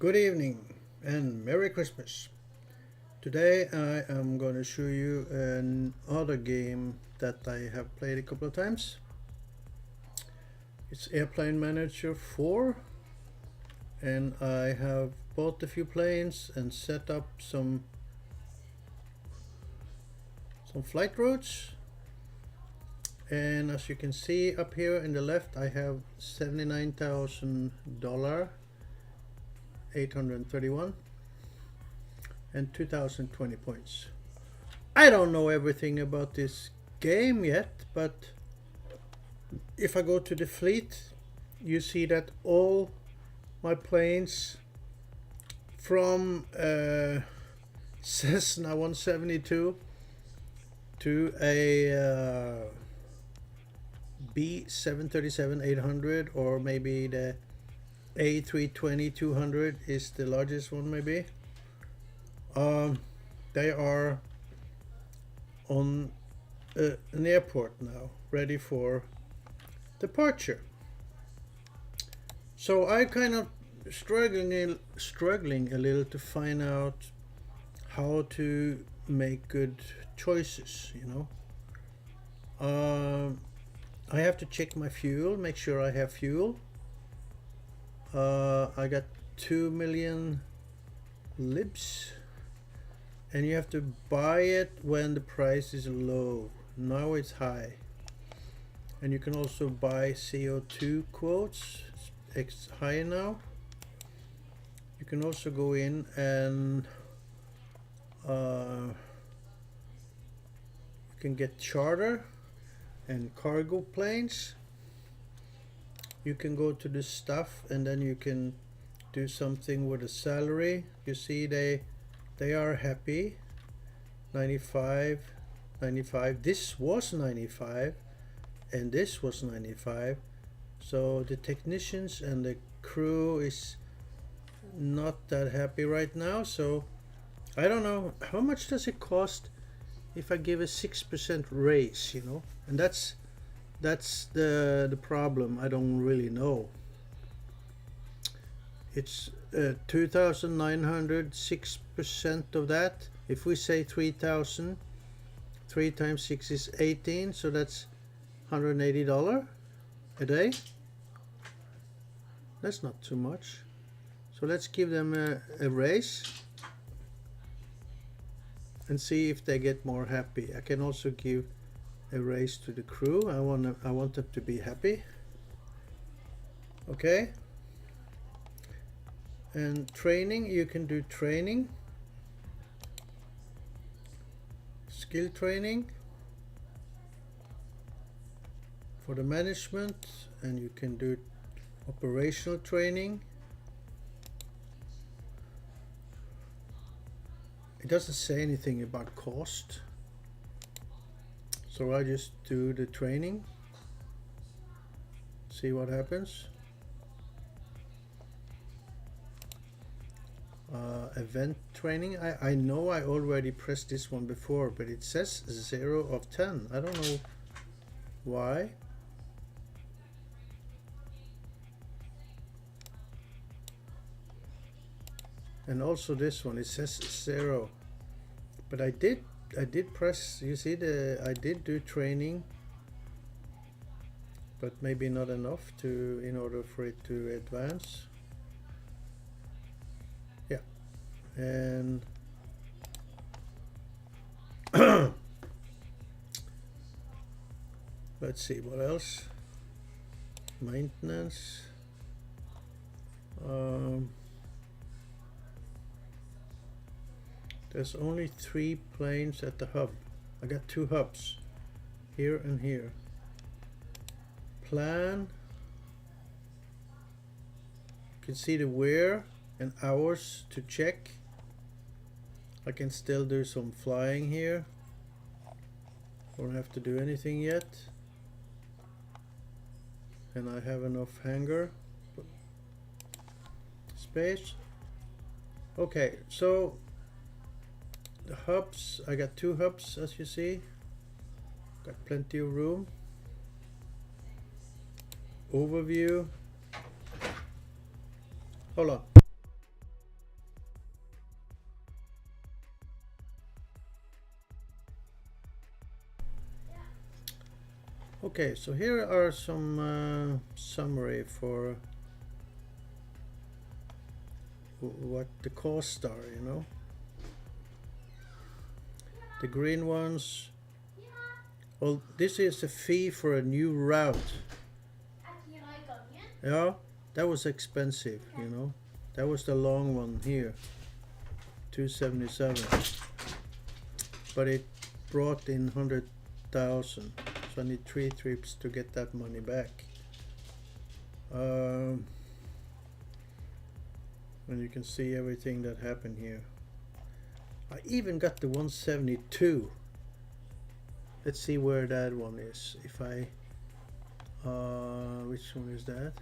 Good evening and Merry Christmas. Today I am going to show you another game that I have played a couple of times. It's Airplane Manager 4 and I have bought a few planes and set up some flight routes. And as you can see up here in the left I have $79,000, 831 and 2020 points. I don't know everything about this game yet, but if I go to the fleet, you see that all my planes from Cessna 172 to a B737-800 or maybe the A320-200 is the largest one maybe. They are on an airport now, ready for departure. So I kind of struggling a little to find out how to make good choices. I have to check my fuel, make sure I have fuel. I got 2 million libs. And you have to buy it when the price is low. Now it's high. And you can also buy CO2 quotes. It's high now. You can also go in and you can get charter and cargo planes. You can go to the stuff and then you can do something with a salary. You see they are happy. 95, 95. This was 95 and this was 95. So the technicians and the crew is not that happy right now. So I don't know how much does it cost if I give a 6% raise, and that's the problem. I don't really know. It's 2,900, 6% of that. If we say 3,000, 3 times 6 is 18, so that's $180 a day. That's not too much. So let's give them a raise and see if they get more happy. I can also give a raise to the crew. I want them to be happy. Okay. And training, you can do training, skill training for the management, and you can do operational training. It doesn't say anything about cost, so I just do the training, see what happens. Event training, I know I already pressed this one before, but it says 0 of 10. I don't know why. And also this one, it says 0, but I did press. You see, I did do training, but maybe not enough in order for it to advance. Yeah. And let's see what else. Maintenance. There's only 3 planes at the hub. I got 2 hubs, here and here. Plan. You can see the wear and hours to check. I can still do some flying here. Don't have to do anything yet. And I have enough hangar space. Okay, so the hubs, I got 2 hubs as you see. Got plenty of room. Overview. Hold on. Okay, so here are some summary for what the costs are, you know. The green ones, well, this is a fee for a new route. Yeah, that was expensive, you know. That was the long one here, 277, but it brought in 100,000, so I need 3 trips to get that money back. And you can see everything that happened here. I even got the 172. Let's see where that one is. If I which one is that?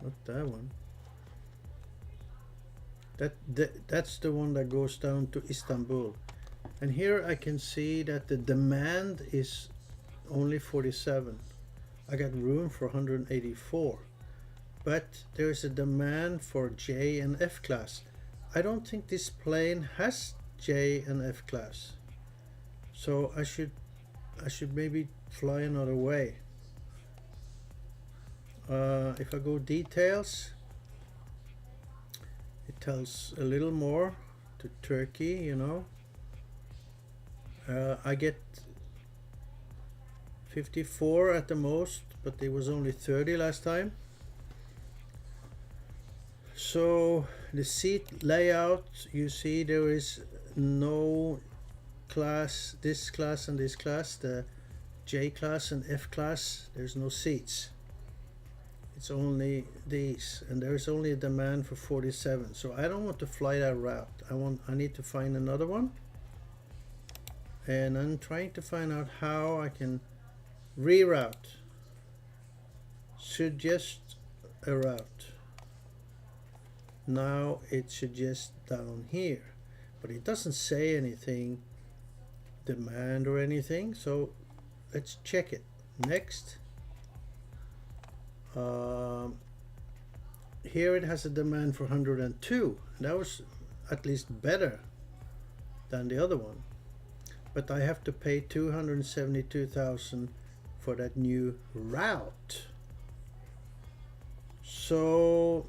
Not that one. That's the one that goes down to Istanbul. And here I can see that the demand is only 47. I got room for 184. But there is a demand for J and F class. I don't think this plane has J and F class. So I should maybe fly another way. If I go details, it tells a little more to Turkey, you know. I get 54 at the most, but it was only 30 last time. So the seat layout, you see there is no class, this class and this class, the J class and F class, there's no seats. It's only these, and there is only a demand for 47. So I don't want to fly that route. I need to find another one. And I'm trying to find out how I can reroute. Suggest a route. Now it suggests down here, but it doesn't say anything demand or anything, so let's check it. Next. Here it has a demand for 102. That was at least better than the other one, but I have to pay 272,000 for that new route. So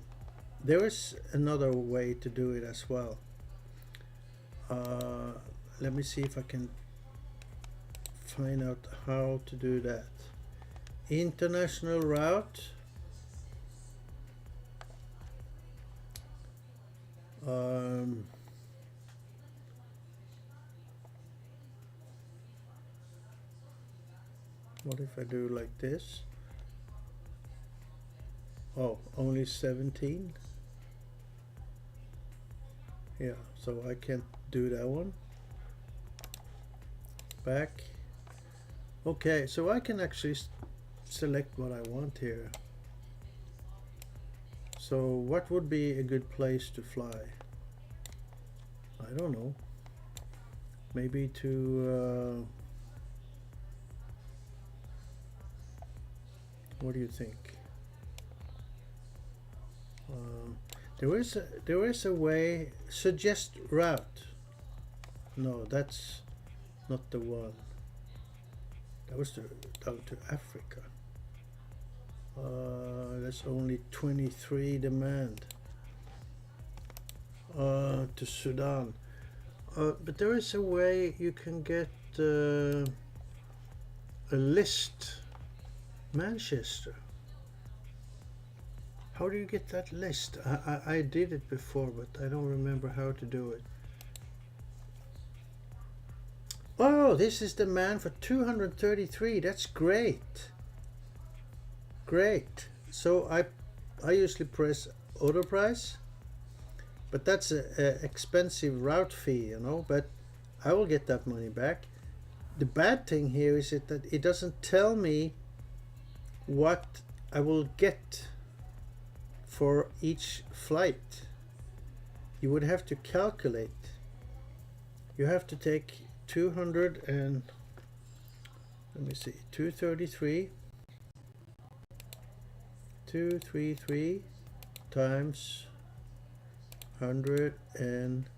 there is another way to do it as well. Let me see if I can find out how to do that. International route. What if I do like this? Oh, only 17. Yeah, so I can't do that one. Back. Okay, so I can actually select what I want here. So what would be a good place to fly? I don't know. Maybe to what do you think? There is a way. Suggest route. No, that's not the one. That was down to Africa. That's only 23 demand. To Sudan. But there is a way you can get a list. Manchester. How do you get that list? I did it before, but I don't remember how to do it. Oh, this is the man for 233. That's great. Great. So I usually press auto price, but that's a expensive route fee, you know, but I will get that money back. The bad thing here is that it doesn't tell me what I will get for each flight. You would have to calculate. You have to take 200 and let me see, 233 times 100 and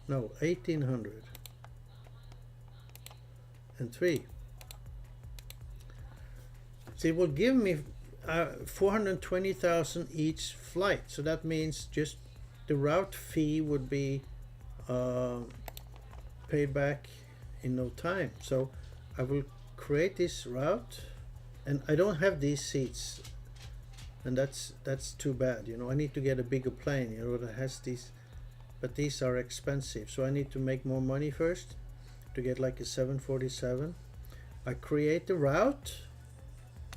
no 1800, and 3. So it will give me 420,000 each flight. So that means just the route fee would be paid back in no time. So I will create this route, and I don't have these seats, and that's too bad. You know, I need to get a bigger plane, you know, that has these, but these are expensive. So I need to make more money first to get like a 747. I create the route,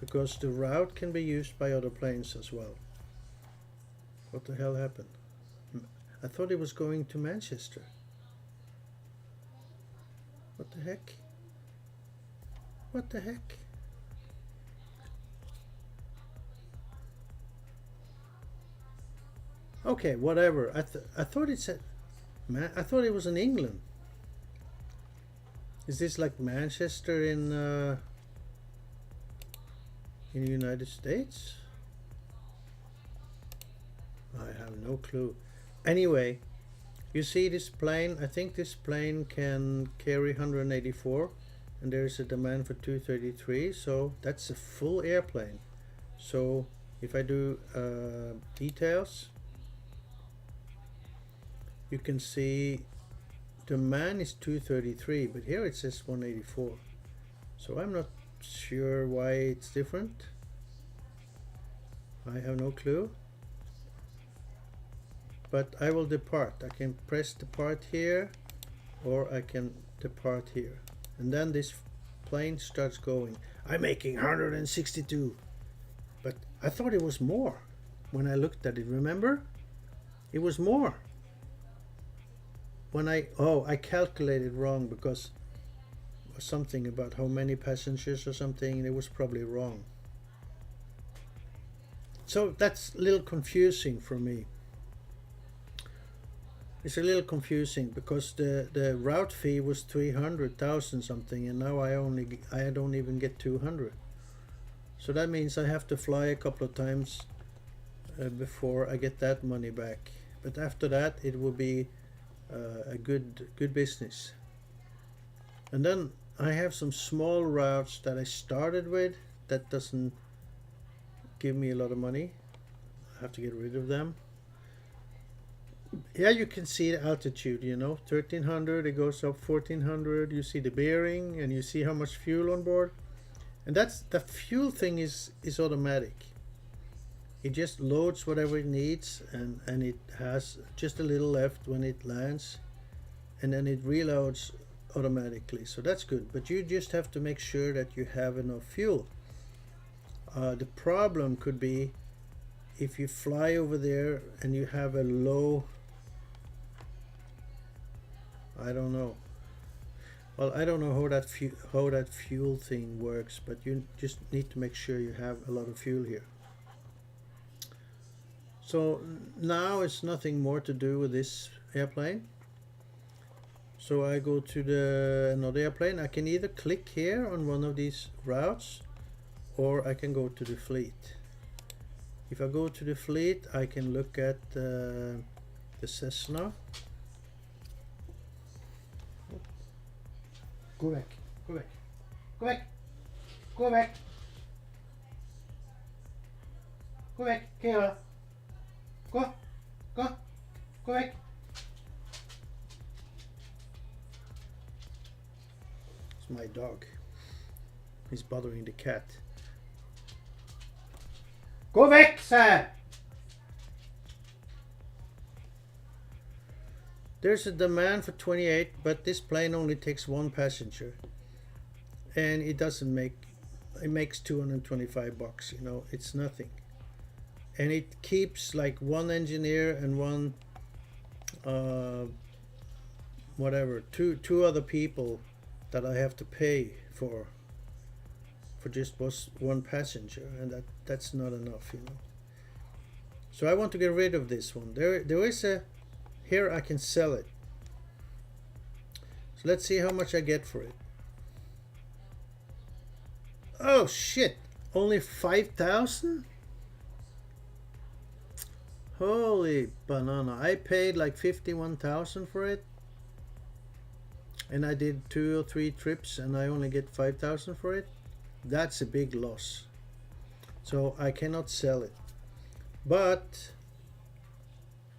because the route can be used by other planes as well. What the hell happened? I thought it was going to Manchester. What the heck? What the heck? Okay, whatever. I thought it said, I thought it was in England. Is this like Manchester in the United States? I have no clue. Anyway, you see this plane, I think this plane can carry 184, and there is a demand for 233, so that's a full airplane. So if I do details, you can see demand is 233, but here it says 184. So I'm not sure why it's different. I have no clue. But I will depart. I can press depart here, or I can depart here, and then this plane starts going. I'm making 162, but I thought it was more when I looked at it. Remember, it was more when I calculated wrong, because something about how many passengers or something, and it was probably wrong. So that's a little confusing for me. It's a little confusing because the route fee was 300,000 something, and now I don't even get 200. So that means I have to fly a couple of times before I get that money back. But after that, it will be a good business. And then I have some small routes that I started with that doesn't give me a lot of money. I have to get rid of them. Yeah, you can see the altitude, you know, 1300, it goes up 1400. You see the bearing, and you see how much fuel on board. And that's the fuel thing is automatic. It just loads whatever it needs, and it has just a little left when it lands, and then it reloads automatically. So that's good, but you just have to make sure that you have enough fuel. The problem could be if you fly over there and you have a low, I don't know. Well, I don't know how that fuel thing works, but you just need to make sure you have a lot of fuel here. So now it's nothing more to do with this airplane. So I go to another airplane. I can either click here on one of these routes, or I can go to the fleet. If I go to the fleet, I can look at the Cessna. Go back, go back, go back, go back, go back, Kayla. Go back. It's my dog. He's bothering the cat. Go back, sir! There's a demand for 28, but this plane only takes one passenger. And it doesn't make, it makes 225 bucks, you know, it's nothing. And it keeps like one engineer and one, whatever, two other people that I have to pay for just one passenger, and that's not enough, you know. So I want to get rid of this one. There is a, here I can sell it. So let's see how much I get for it. Oh shit, only 5,000? Holy banana. I paid like 51,000 for it. and I did 2 or 3 trips and I only get 5,000 for it, that's a big loss. So I cannot sell it. But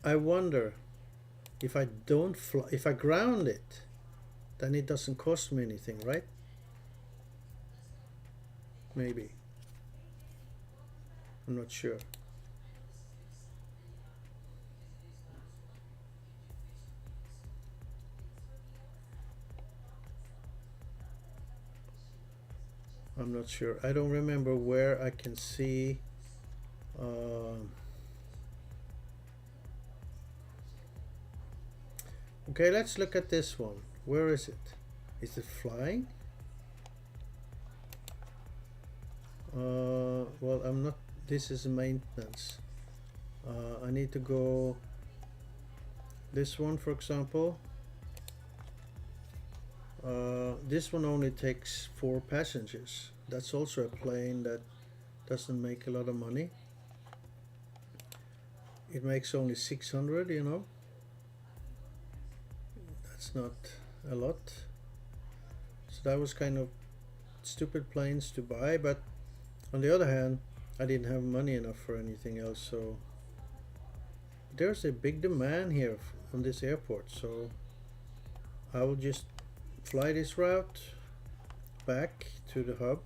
I wonder if I don't fly, if I ground it, then it doesn't cost me anything, right? Maybe. I'm not sure. I'm not sure. I don't remember where I can see. Okay, let's look at this one. Where is it? Is it flying? Well, I'm not. This is maintenance. I need to go. This one, for example. This one only takes 4 passengers. That's also a plane that doesn't make a lot of money. It makes only 600, you know. That's not a lot. So that was kind of stupid planes to buy, but on the other hand, I didn't have money enough for anything else. So there's a big demand here on this airport, so I will just fly this route back to the hub.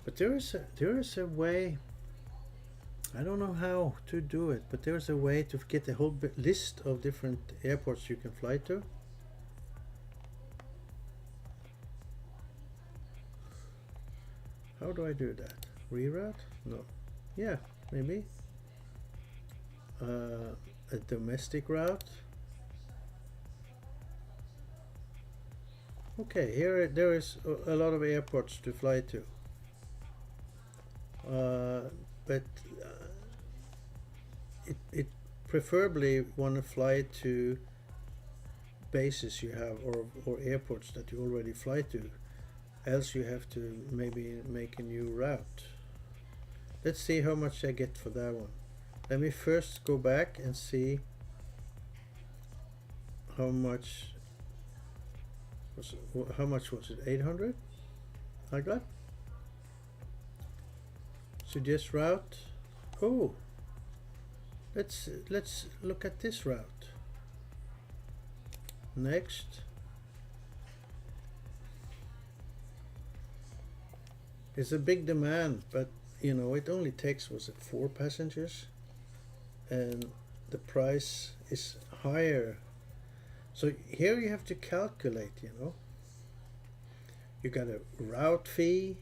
But there is a way. I don't know how to do it, but there's a way to get a whole list of different airports you can fly to. How do I do that? Reroute? No. Yeah, maybe. A domestic route. Okay, here there is a lot of airports to fly to. But it preferably want to fly to bases you have or airports that you already fly to, else you have to maybe make a new route. Let's see how much I get for that one. Let me first go back and see how much was it? 800 I got. Suggest route. Oh, let's look at this route. Next. It's a big demand, but you know, it only takes, was it 4 passengers, and the price is higher. So here you have to calculate, you know. You got a route fee.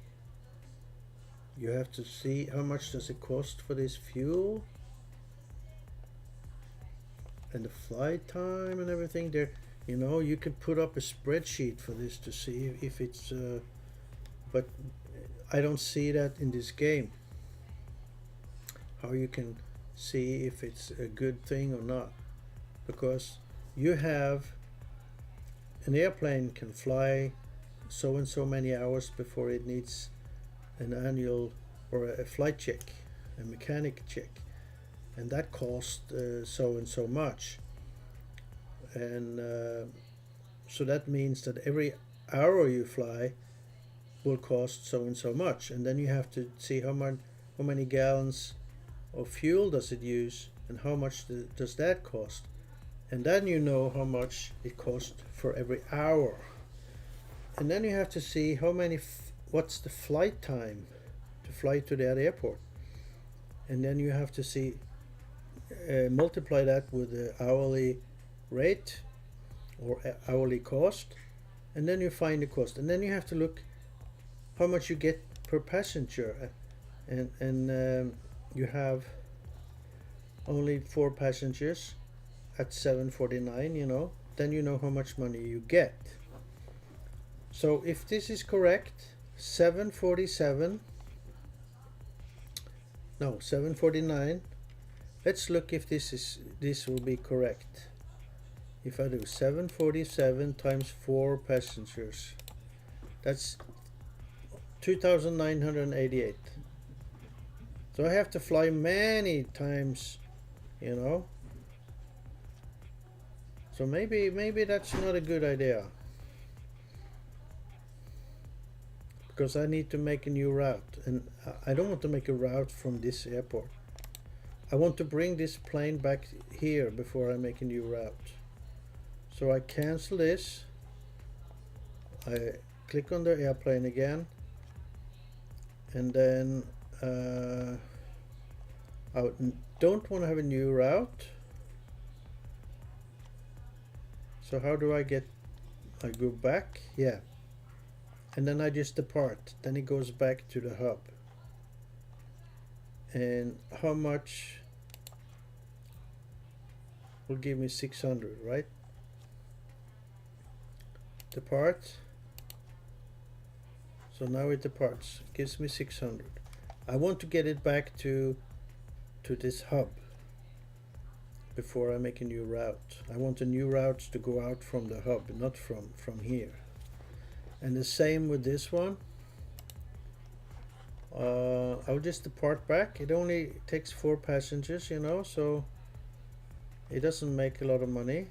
You have to see how much does it cost for this fuel and the flight time and everything there. You know, you could put up a spreadsheet for this to see if it's but I don't see that in this game, how you can see if it's a good thing or not, because you have an airplane can fly so and so many hours before it needs an annual or a flight check, a mechanic check, and that costs so and so much, and so that means that every hour you fly will cost so and so much, and then you have to see how many gallons of fuel does it use and how much does that cost, and then you know how much it costs for every hour, and then you have to see how many what's the flight time to fly to that airport, and then you have to see multiply that with the hourly rate or hourly cost, and then you find the cost, and then you have to look how much you get per passenger, and you have only 4 passengers at $7.49, you know, then you know how much money you get. So if this is correct, 7.47, no, 7.49. Let's look if this will be correct. If I do 7.47 times 4 passengers, that's 2,988. So I have to fly many times, you know. So maybe that's not a good idea, because I need to make a new route, and I don't want to make a route from this airport. I want to bring this plane back here before I make a new route. So I cancel this, I click on the airplane again, and then I don't want to have a new route. So how do I go back? Yeah. And then I just depart. Then it goes back to the hub. And how much will give me 600, right? Depart. So now it departs. Gives me 600. I want to get it back to this hub before I make a new route. I want the new routes to go out from the hub, not from here. And the same with this one. I'll just depart back. It only takes 4 passengers, you know, so it doesn't make a lot of money.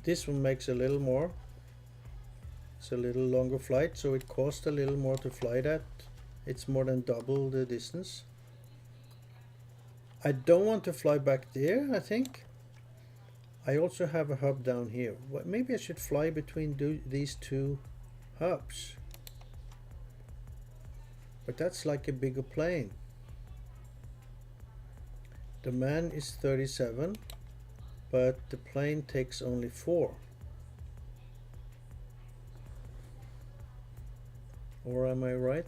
This one makes a little more. It's a little longer flight, so it costs a little more to fly that. It's more than double the distance. I don't want to fly back there, I think. I also have a hub down here. Well, maybe I should fly between these two hubs. But that's like a bigger plane. The man is 37, but the plane takes only 4. Or am I right?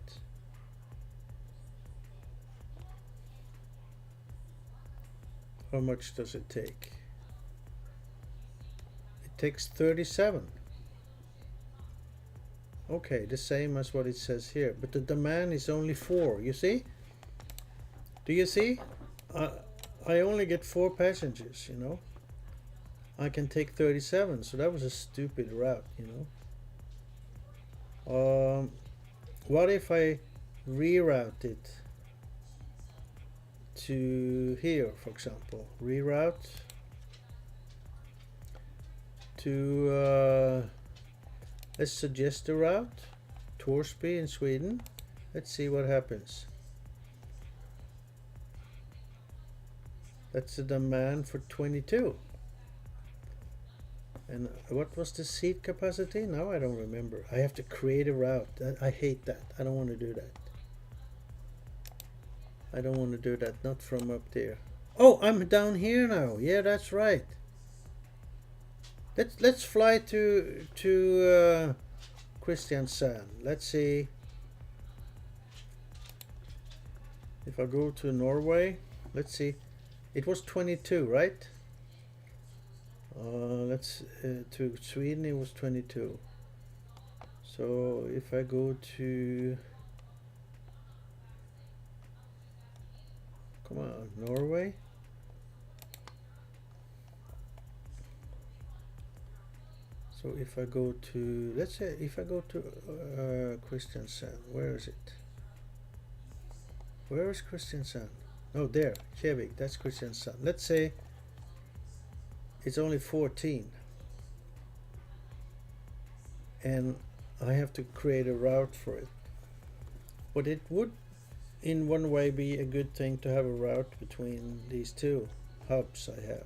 How much does it take? It takes 37. Okay, the same as what it says here, but the demand is only 4. You see? Do you see? I only get 4 passengers, you know. I can take 37, so that was a stupid route, you know. What if I reroute it to here, for example? Reroute to, let's suggest a route, Torsby in Sweden. Let's see what happens. That's the demand for 22. And what was the seat capacity? Now I don't remember. I have to create a route. I hate that. I don't want to do that. I don't want to do that. Not from up there. Oh, I'm down here now. Yeah, that's right. Let's fly to Kristiansand. Let's see. If I go to Norway, let's see. It was 22, right? Let's to Sweden it was 22. So if I go to, come on, Norway. So if I go to, let's say if I go to Kristiansand, where is it? Where is Kristiansand? Oh, there, Kjevik, that's Kristiansand. Let's say it's only 14. And I have to create a route for it. But it would, in one way, be a good thing to have a route between these two hubs I have.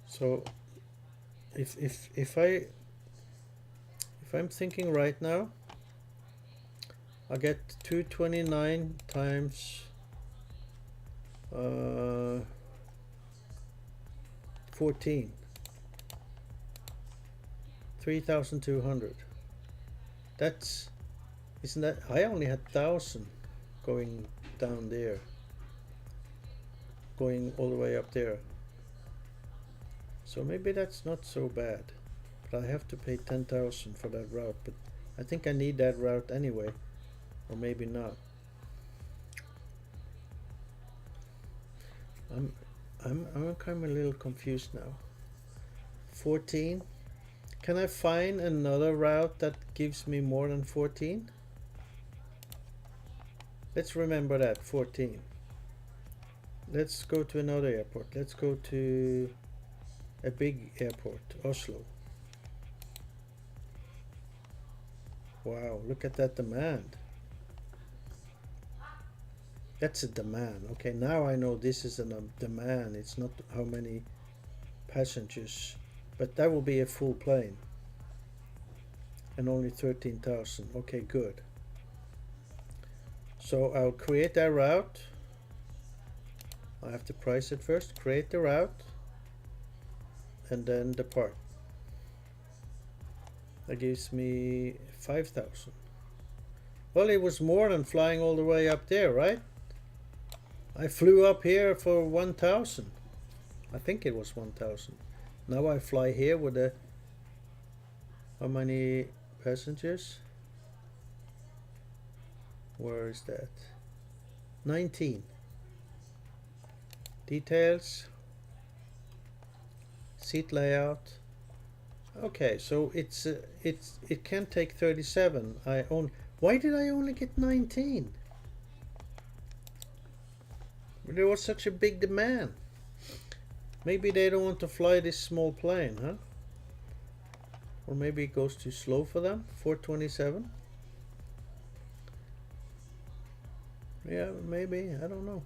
So if I'm thinking right now, I get 229 times 14, 3,200. That's, isn't that, I only had 1,000 going down there, going all the way up there. So maybe that's not so bad, but I have to pay 10,000 for that route. But I think I need that route anyway, or maybe not. I'm kind of a little confused now. 14. Can I find another route that gives me more than 14? Let's remember that, 14. Let's go to another airport. Let's go to a big airport, Oslo. Wow, look at that demand. That's a demand. Okay, now I know this is a demand. It's not how many passengers, but that will be a full plane. And only 13,000. Okay, good. So I'll create that route. I have to price it first, create the route, and then depart. That gives me 5,000. Well, it was more than flying all the way up there, right? I flew up here for 1,000. I think it was 1,000. Now I fly here with a, how many passengers? Where is that? 19. Details. Seat layout. Okay, so it can take 37. Why did I only get 19? There was such a big demand. Maybe they don't want to fly this small plane, huh? Or maybe it goes too slow for them. 427. Yeah, maybe, I don't know.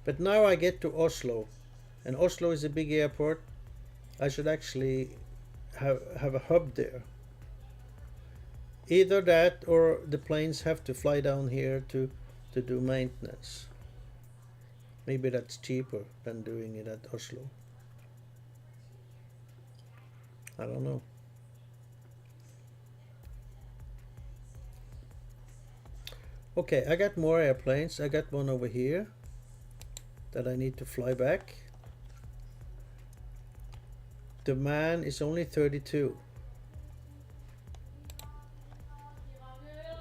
But now I get to Oslo, and Oslo is a big airport. I should actually have a hub there. Either that or the planes have to fly down here to do maintenance. Maybe that's cheaper than doing it at Oslo. I don't know. Okay, I got more airplanes. I got one over here that I need to fly back. Demand is only 32.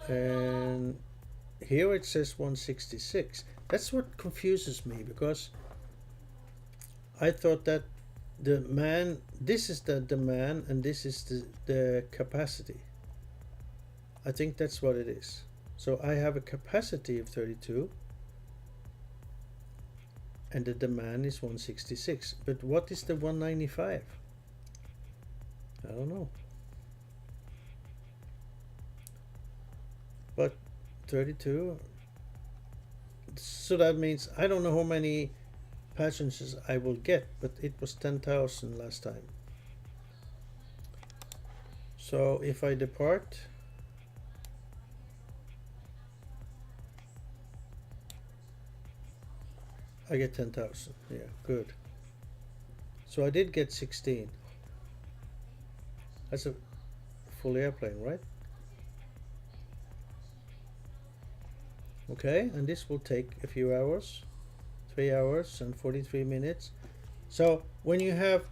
And here it says 166. That's what confuses me, because I thought that this is the demand and this is the capacity. I think that's what it is. So I have a capacity of 32 and the demand is 166. But what is the 195? I don't know. But 32, so that means I don't know how many passengers I will get, but it was 10,000 last time. So if I depart, I get 10,000. Yeah, good. So I did get 16. That's a full airplane, right? Okay, and this will take a few hours, 3 hours and 43 minutes. So when you have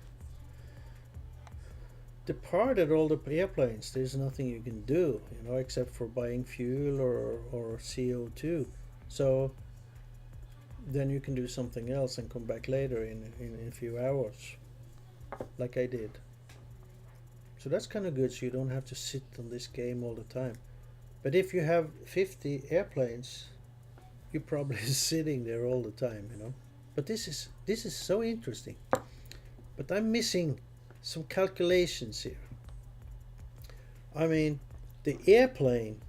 departed all the airplanes, there's nothing you can do, you know, except for buying fuel or CO2. So then you can do something else and come back later in a few hours, like I did. So that's kind of good, so you don't have to sit on this game all the time. But if you have 50 airplanes, you're probably sitting there all the time, you know. But this is so interesting. But I'm missing some calculations here. I mean, the airplane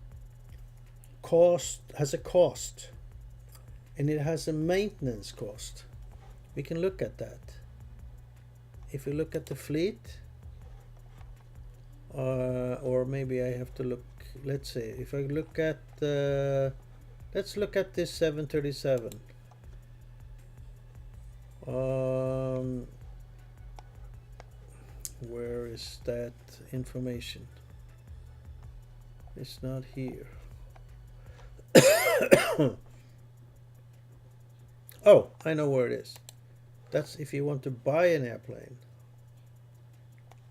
has a cost, and it has a maintenance cost. We can look at that. If we look at the fleet, or maybe I have to look, let's say, if I look at, let's look at this 737. Where is that information? It's not here. Oh, I know where it is. That's if you want to buy an airplane.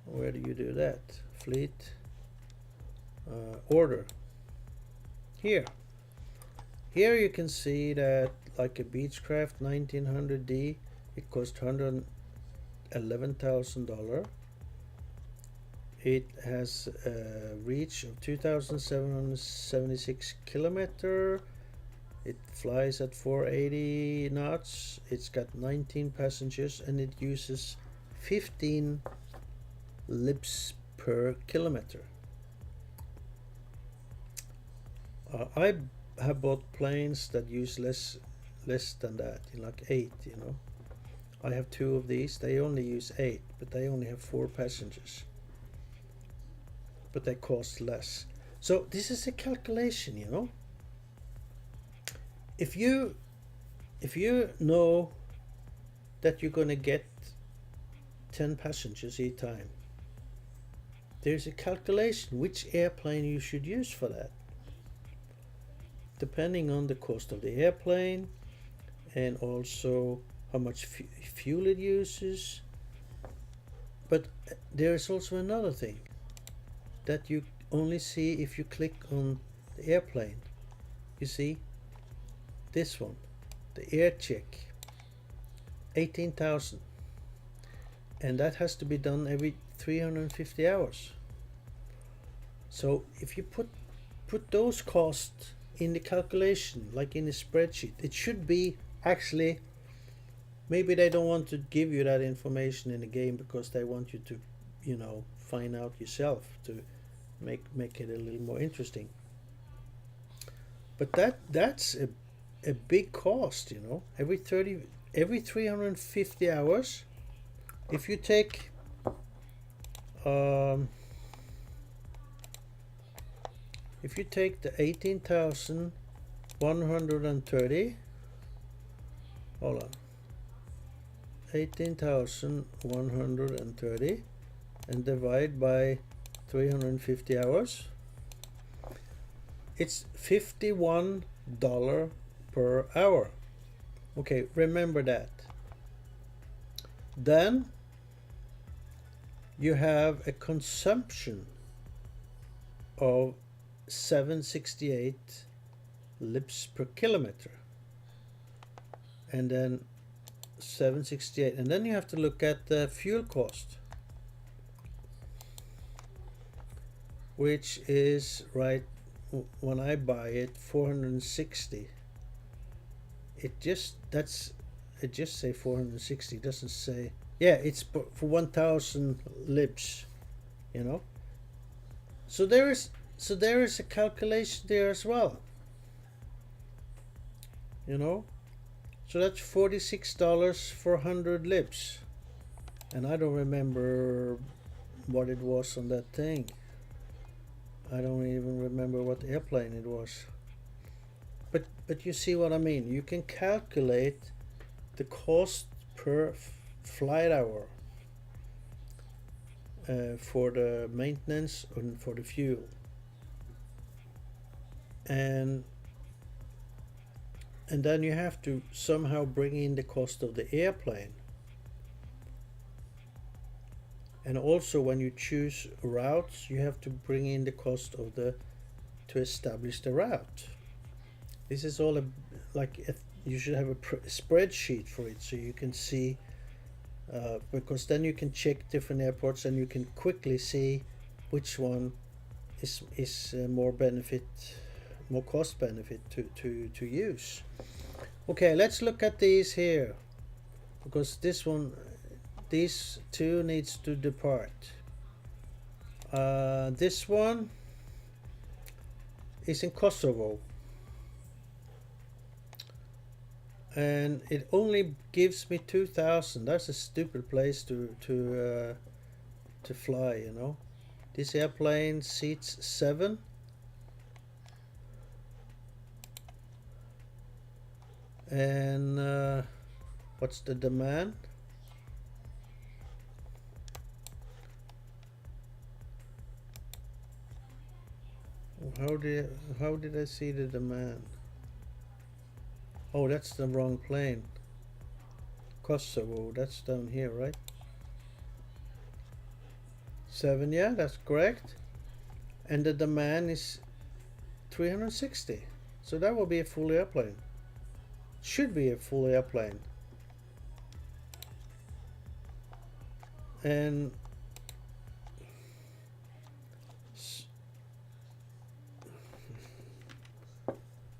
Where do you do that? Fleet, order. Here you can see that, like a Beechcraft 1900D, it cost $111,000. It has a reach of 2,776 kilometer. It flies at 480 knots. It's got 19 passengers and it uses 15 libs per kilometer. I have bought planes that use less than that, like 8, you know. I have 2 of these. They only use 8, but they only have 4 passengers. But they cost less. So this is a calculation, you know. If you know that you're going to get 10 passengers each time, there's a calculation which airplane you should use for that, depending on the cost of the airplane and also how much fuel it uses. But there's also another thing that you only see if you click on the airplane. You see this one, the air check, 18,000, and that has to be done every 350 hours. So if you put those costs in the calculation, like in a spreadsheet, it should be actually, maybe they don't want to give you that information in the game because they want you to, you know, find out yourself to make it a little more interesting. But that's a big cost, you know. Every 350 hours, if you take the 18,130, hold on, 18,130 and divide by 350 hours, it's $51 per hour. Okay, remember that. Then you have a consumption of 768 libs per kilometer, and then 768, and then you have to look at the fuel cost, which is, right, when I buy it, 460. It just say 460, doesn't say, yeah, it's for 1,000 libs, you know. So there is a calculation there as well, you know. So that's $46 for 100 libs, and I don't remember what it was on that thing. I don't even remember what airplane it was. But you see what I mean. You can calculate the cost per flight hour for the maintenance and for the fuel, and then you have to somehow bring in the cost of the airplane. And also when you choose routes, you have to bring in the cost of to establish the route. This is all you should have a spreadsheet for it, so you can see, because then you can check different airports and you can quickly see which one is more cost benefit to use. Okay, let's look at these here, because these two needs to depart. This one is in Kosovo, and it only gives me 2,000. That's a stupid place to fly, you know. This airplane seats 7. And what's the demand? How did I see the demand? Oh, that's the wrong plane. Kosovo, that's down here, right? 7, yeah, that's correct. And the demand is 360. So that will be a full airplane. Should be a full airplane. And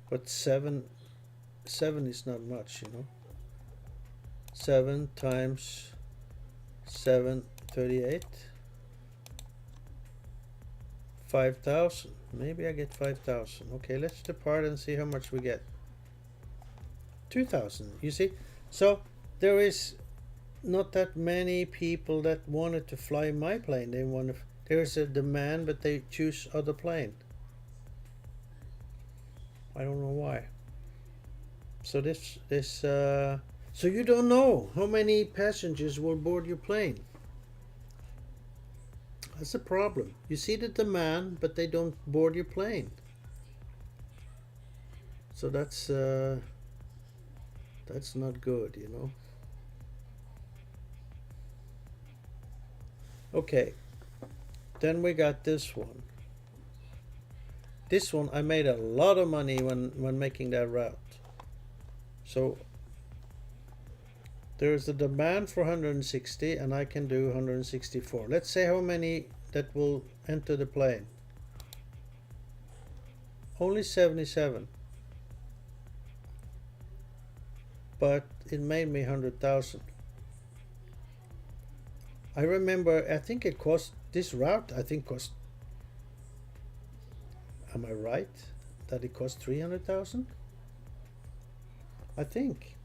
But seven is not much, you know. 7 times 7, 38. 5,000. Maybe I get 5,000. Okay, let's depart and see how much we get. 2,000. You see, so there is not that many people that wanted to fly my plane. They want to. There is a demand, but they choose other plane. I don't know why. So so you don't know how many passengers will board your plane. That's a problem. You see the demand, but they don't board your plane. So that's not good, you know. Okay, then we got this one. This one I made a lot of money when making that route. So there's a demand for 160 and I can do 164. Let's say how many that will enter the plane. Only 77. But it made me 100,000. I remember, I think it cost, this route I think cost, am I right that it cost 300,000? I think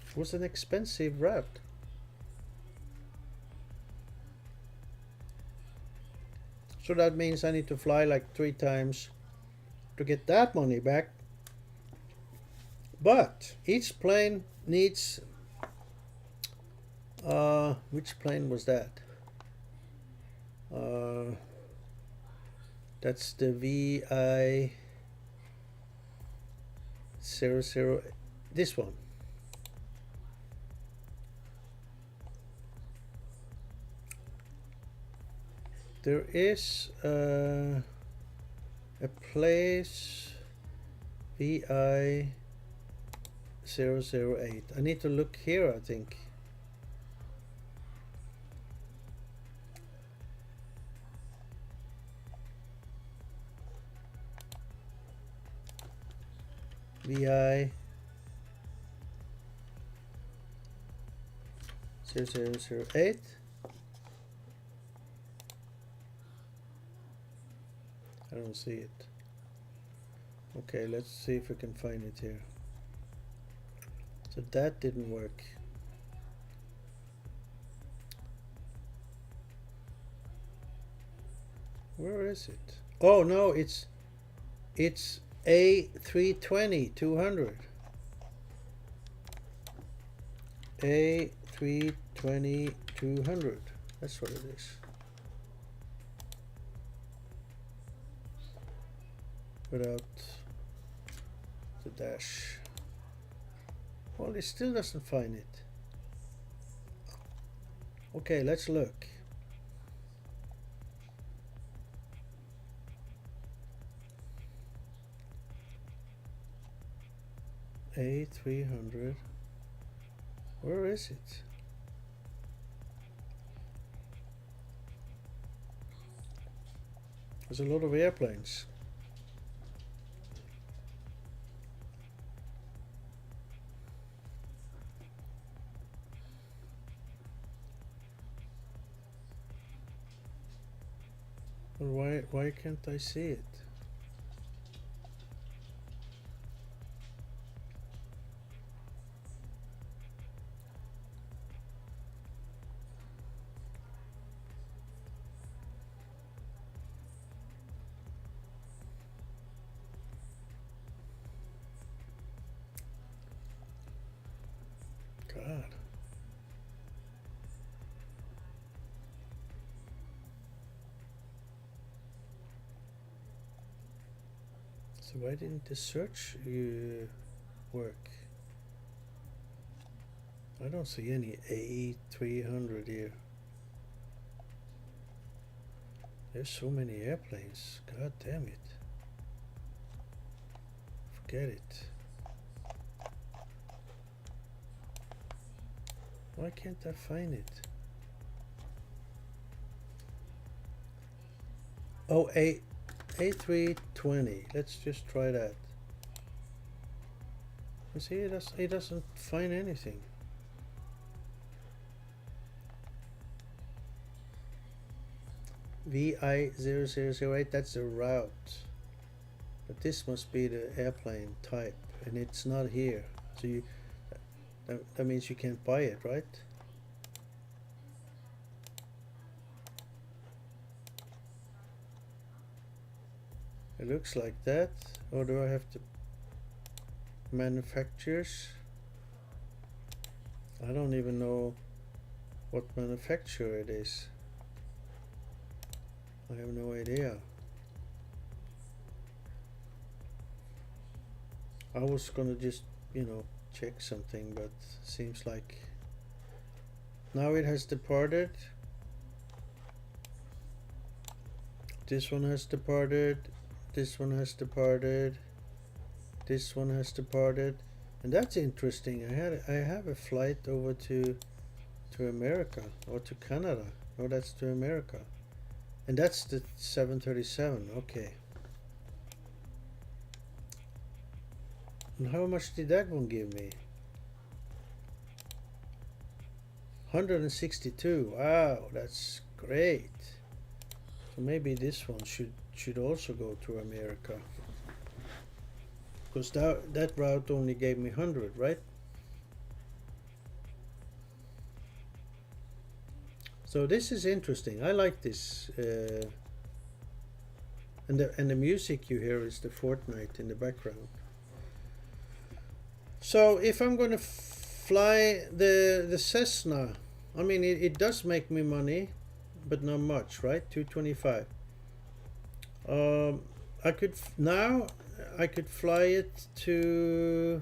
it was an expensive route. So that means I need to fly like 3 times to get that money back. But each plane needs, which plane was that? That's the VI 00, this one. There is a place VI 008. I need to look here, I think. VI 0008. I don't see it. Okay, let's see if we can find it here. So that didn't work. Where is it? Oh no, it's A320 200. A320 200. That's what it is. Without the dash. Well, it still doesn't find it. Okay, let's look. A300. Where is it? There's a lot of airplanes. Why can't I see it? God. So why didn't the search work? I don't see any A300 here. There's so many airplanes. God damn it. Forget it. Why can't I find it? Oh, A320. Let's just try that. You see, it doesn't find anything. VI0008, that's the route. But this must be the airplane type, and it's not here. So that means you can't buy it, right? It looks like that. Or do I have to manufacturers? I don't even know what manufacturer it is. I have no idea. I was gonna just, check something, but seems like now it has departed. This one has departed. This one has departed. This one has departed. And that's interesting. I have a flight over to America or to Canada. No, that's to America. And that's the 737. Okay. And how much did that one give me? 162. Wow, that's great. So maybe this one should also go to America. Because that route only gave me 100, right? So this is interesting. I like this. And the music you hear is the Fortnite in the background. So if I'm going to fly the Cessna, I mean it does make me money, but not much, right? 225. I could fly it to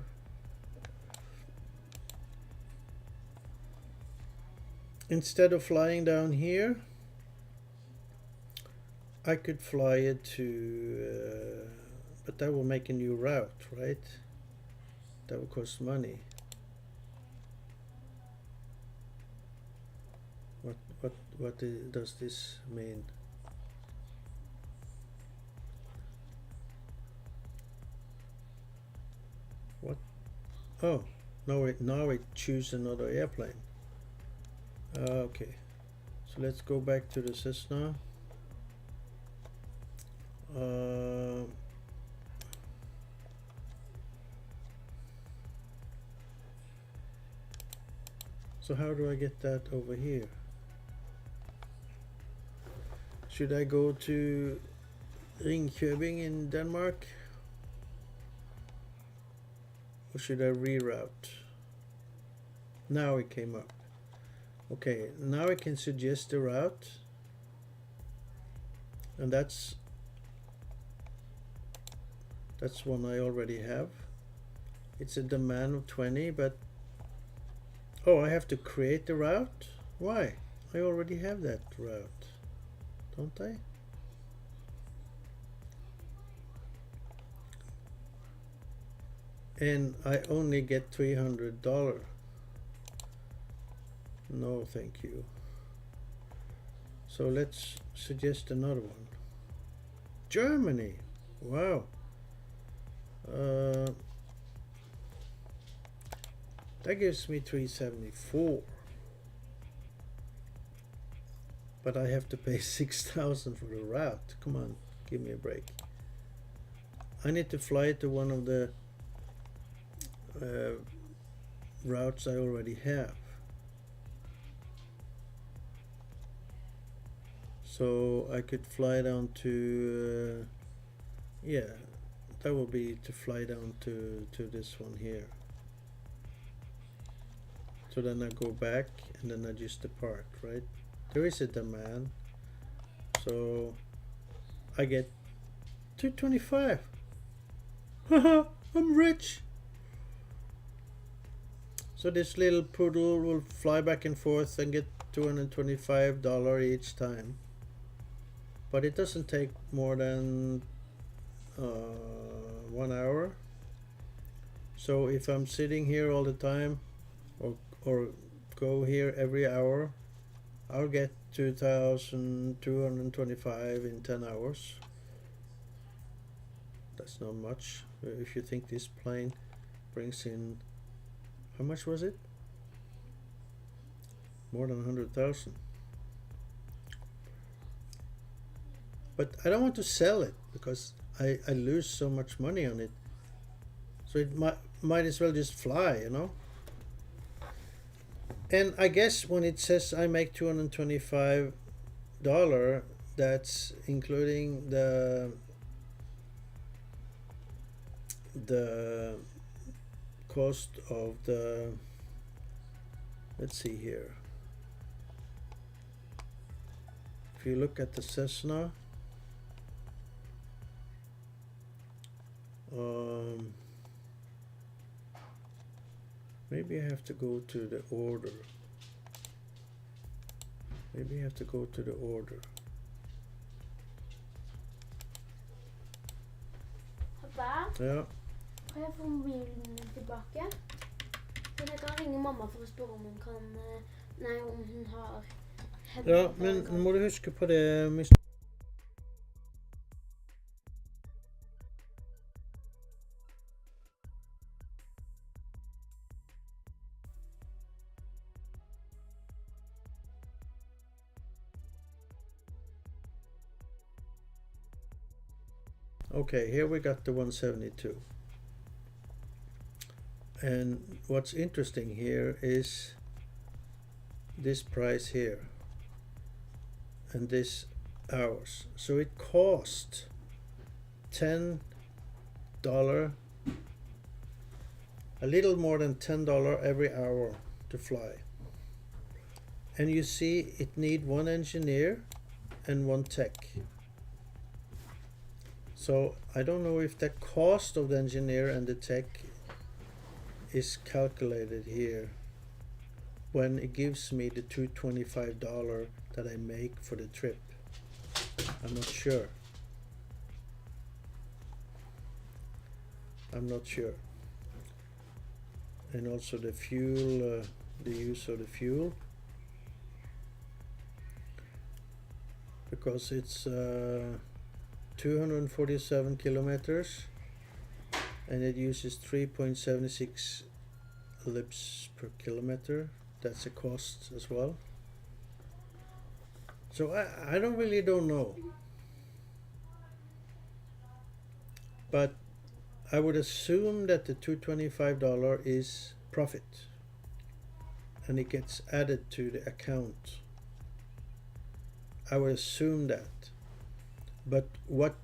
instead of flying down here, I could fly it to but that will make a new route, right? That will cost money. What does this mean? What? Oh, now it choose another airplane. Okay, so let's go back to the Cessna. So how do I get that over here? Should I go to Ringkøbing in Denmark? Or should I reroute? Now it came up. Okay, now I can suggest a route. And that's one I already have. It's a demand of 20, but oh, I have to create the route? Why? I already have that route, don't I? And I only get $300. No, thank you. So let's suggest another one. Germany. Wow. That gives me 374. But I have to pay 6,000 for the route. Come on, give me a break. I need to fly to one of the routes I already have. So I could fly down to yeah, that will be to fly down to this one here. So then I go back and then I just depart, right? There is a demand. So I get 225. Haha, I'm rich. So this little poodle will fly back and forth and get $225 each time. But it doesn't take more than 1 hour. So if I'm sitting here all the time or go here every hour, I'll get 2,225 in 10 hours. That's not much if you think this plane brings in, how much was it? More than 100,000. But I don't want to sell it because I lose so much money on it. So it might as well just fly, you know. And I guess when it says I make $225, that's including the cost of the, let's see here. If you look at the Cessna, maybe I have to go to the order. Maybe I have to go to the order. Pappa, Ja. kan jeg få mobilen tilbake? Så jeg kan ringe mamma for å spørre om hun kan, nei, om hun har Ja, men må du huske på det, Okay, here we got the 172. And what's interesting here is this price here and this hours. So it cost $10, a little more than $10 every hour to fly. And you see it need one engineer and one tech. So I don't know if the cost of the engineer and the tech is calculated here when it gives me the $225 that I make for the trip. I'm not sure. I'm not sure. And also the fuel, the use of the fuel, because it's 247 kilometers and it uses 3.76 lips per kilometer. That's a cost as well. So I don't know, but I would assume that the $225 is profit and it gets added to the account. I would assume that. But what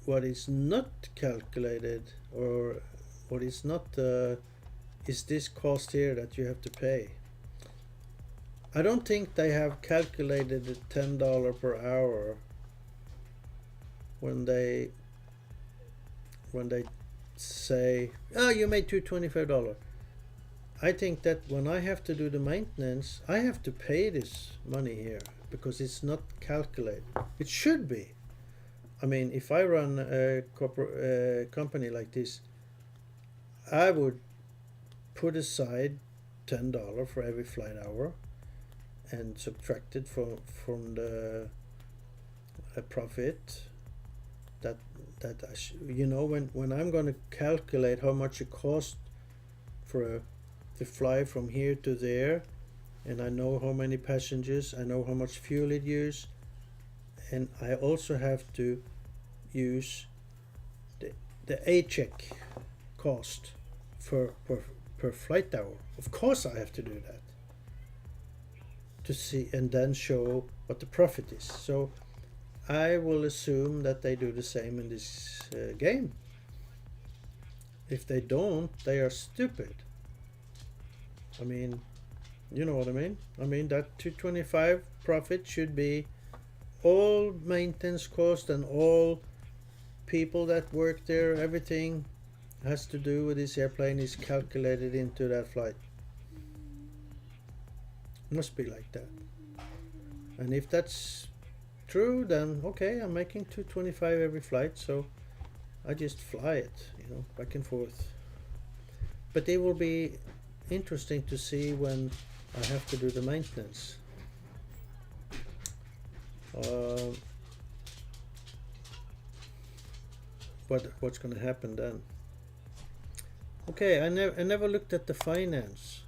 is not calculated, or what is not, is this cost here that you have to pay. I don't think they have calculated the $10 per hour when they say, oh, you made $225. I think that when I have to do the maintenance, I have to pay this money here because it's not calculated. It should be. I mean, if I run a company like this, I would put aside $10 for every flight hour and subtract it from the profit that you know, when I'm going to calculate how much it costs to fly from here to there, and I know how many passengers, I know how much fuel it uses, and I also have to use the A-check cost per flight hour. Of course I have to do that to see and then show what the profit is. So I will assume that they do the same in this game. If they don't, they are stupid. I mean, you know what I mean? I mean that 225 profit should be all maintenance cost and all people that work there, everything has to do with this airplane is calculated into that flight. Must be like that. And if that's true, then okay, I'm making 225 every flight, so I just fly it, you know, back and forth. But it will be interesting to see when I have to do the maintenance. What's going to happen then? Okay, I never looked at the finance.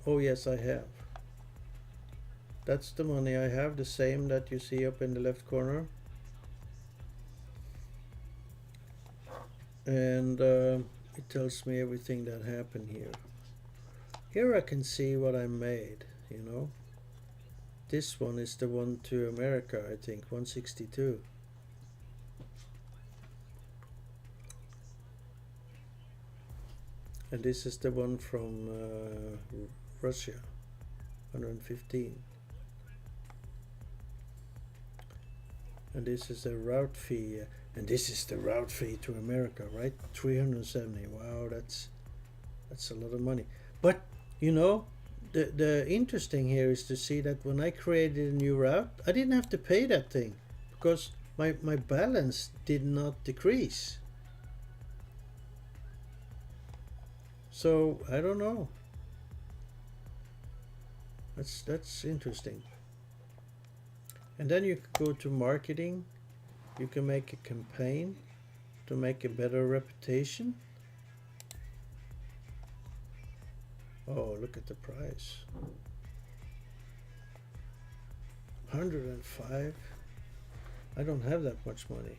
Oh yes, I have. That's the money I have, the same that you see up in the left corner. And it tells me everything that happened here. Here I can see what I made, you know. This one is the one to America, I think, 162. And this is the one from Russia, 115. And this is the route fee, and this is the route fee to America, right? 370. Wow, that's a lot of money. But you know, the interesting here is to see that when I created a new route, I didn't have to pay that thing because my balance did not decrease. So I don't know. That's interesting. And then you can go to marketing. You can make a campaign to make a better reputation. Oh, look at the price. 105. I don't have that much money.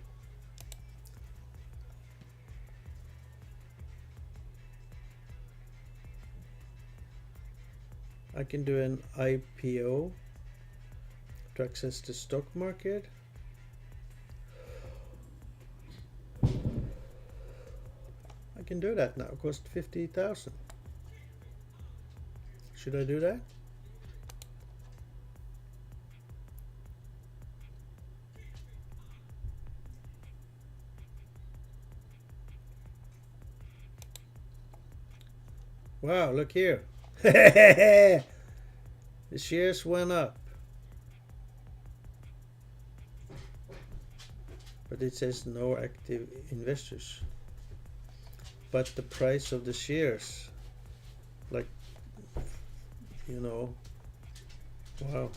I can do an IPO to access the stock market. I can do that now. It cost 50,000. Should I do that? Wow, look here. The shares went up. But it says no active investors. But the price of the shares, like, you know, wow.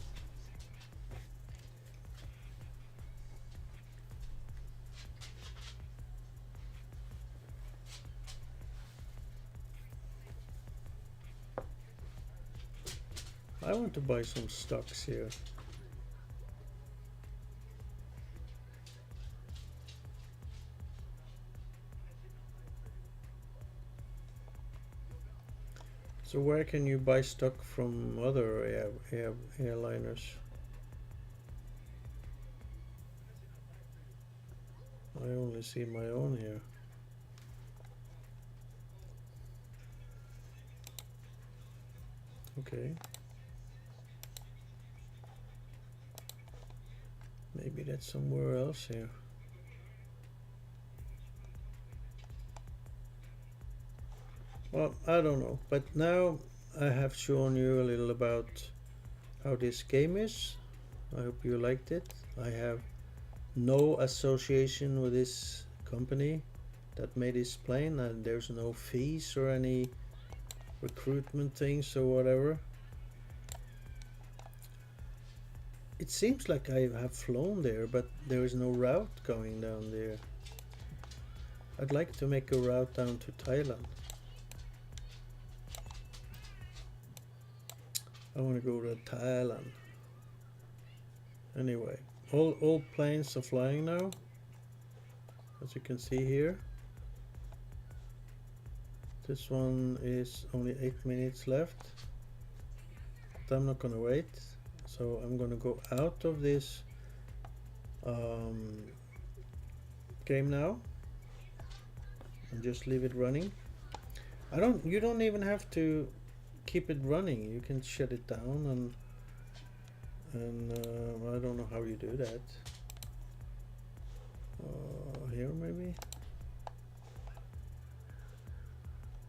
I want to buy some stocks here. So where can you buy stock from other airliners? I only see my own here. Okay. Maybe that's somewhere else here. Well, I don't know, but now I have shown you a little about how this game is. I hope you liked it. I have no association with this company that made this plane, and there's no fees or any recruitment things or whatever. It seems like I have flown there, but there is no route going down there. I'd like to make a route down to Thailand. I want to go to Thailand. Anyway, all planes are flying now, as you can see here. This one is only 8 minutes left, but I'm not gonna wait. So I'm gonna go out of this game now and just leave it running. You don't even have to keep it running. You can shut it down, and I don't know how you do that. Here maybe,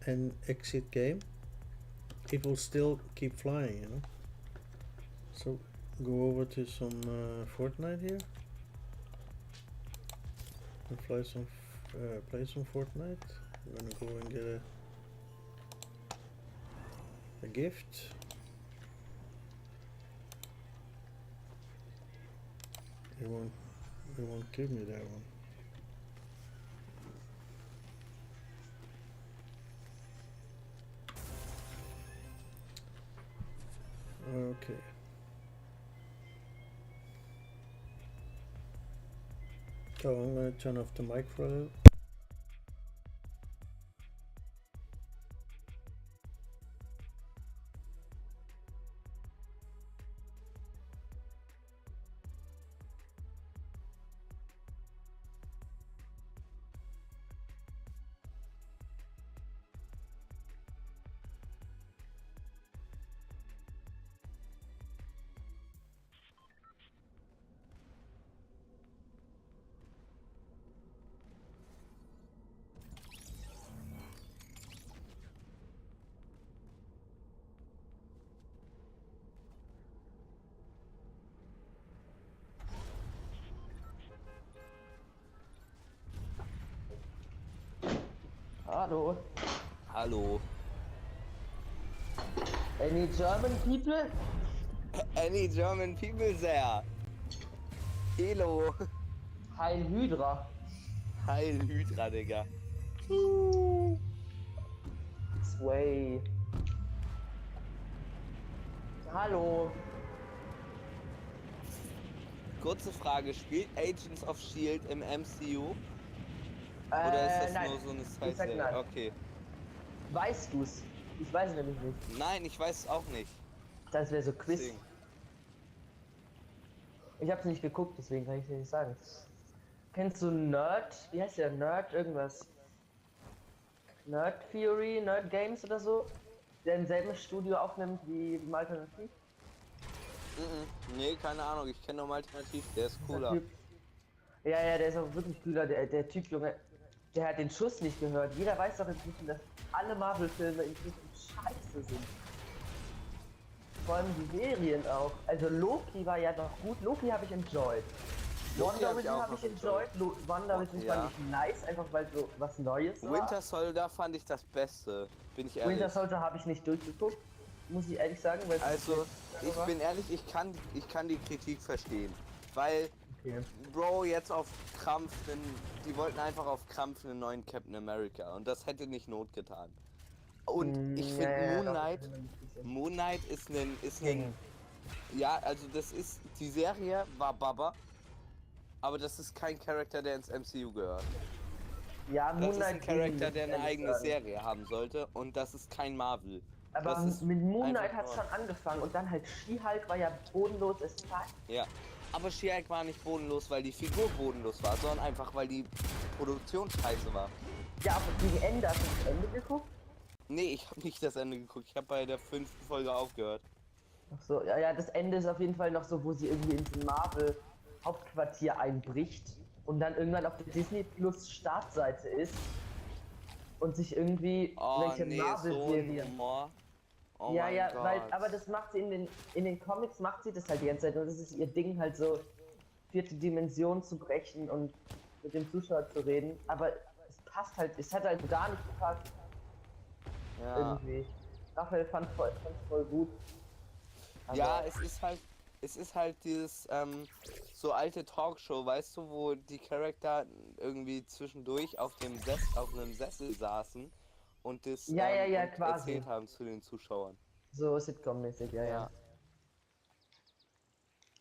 and exit game. It will still keep flying, you know. So go over to some Fortnite here and play some Fortnite. I'm gonna go and get a gift. It won't give me that one. Okay. So I'm gonna turn off the mic for a little. Hallo. Hallo. Any German people? Any German people there? Hello. Heil Hydra. Heil Hydra, Digga. Sway. Hallo. Kurze Frage, spielt Agents of S.H.I.E.L.D. im MCU? Oder ist das nein. nur so eine Ich sag Side-Serie? nein. Okay. Weißt du's? Ich weiß es nämlich nicht. Nein, ich weiß es auch nicht. Das wäre so Quiz. Deswegen. Ich hab's nicht geguckt, deswegen kann ich dir nicht sagen. Kennst du Nerd? Wie heißt der? Nerd irgendwas? Nerd Theory, Nerd Games oder so? Der im selben Studio aufnimmt wie Alternativ? Nee, keine Ahnung, ich kenne nur Alternativ, der ist Der cooler. Typ. Ja, der ist auch wirklich cooler. Der Typ, Junge, der hat den Schuss nicht gehört. Jeder weiß doch inzwischen, dass alle Marvel-Filme inzwischen scheiße sind. Vor allem die Serien auch. Also Loki war ja noch gut. Loki habe ich enjoyed. Loki hab ich WandaVision auch habe noch ich enjoyed. WandaVision Ja. fand ich nice, einfach weil so was Neues war. Winter Soldier fand ich das Beste, bin ich ehrlich. Winter Soldier habe ich nicht durchgeguckt, muss ich ehrlich sagen. Weil Also, ich bin ehrlich, ich kann die Kritik verstehen. Weil, okay. Bro, jetzt auf Krampf, die wollten einfach auf Krampf einen neuen Captain America und das hätte nicht Not getan. Und ich finde Moon Knight ist ein, ja, also das ist, die Serie war Baba, aber das ist kein Charakter, der ins MCU gehört. Ja, Das Moon ist Knight ein Charakter, der eine ehrlich eigene sagen. Serie haben sollte und das ist kein Marvel. Aber Das ist mit Moon Knight einfach hat es nur- schon angefangen und dann halt She-Hulk war ja bodenlos as fuck. Ja, aber She-Hulk war nicht bodenlos, weil die Figur bodenlos war, sondern einfach, weil die Produktion scheiße war. Ja, aber gegen Ende hast du das Ende geguckt? Nee, ich habe nicht das Ende geguckt. Ich habe bei der 5. Folge aufgehört. Ach so, ja, das Ende ist auf jeden Fall noch so, wo sie irgendwie ins Marvel Hauptquartier einbricht und dann irgendwann auf der Disney Plus Startseite ist und sich irgendwie Oh welche nee, Marvel so ein Serien. Humor. Oh Ja, mein ja, Gott. weil, aber das macht sie in den Comics macht sie das halt die ganze Zeit und das ist ihr Ding halt so, vierte Dimension zu brechen und mit dem Zuschauer zu reden, aber es passt halt, es hat halt gar nicht gepasst Ja. irgendwie. Raphael fand voll gut. Aber Ja, es ist halt dieses, so alte Talkshow, weißt du, wo die Charakter irgendwie zwischendurch auf einem Sessel saßen und das Ja, und quasi. erzählt haben zu den Zuschauern. So Sitcom-mäßig, ja. Ja.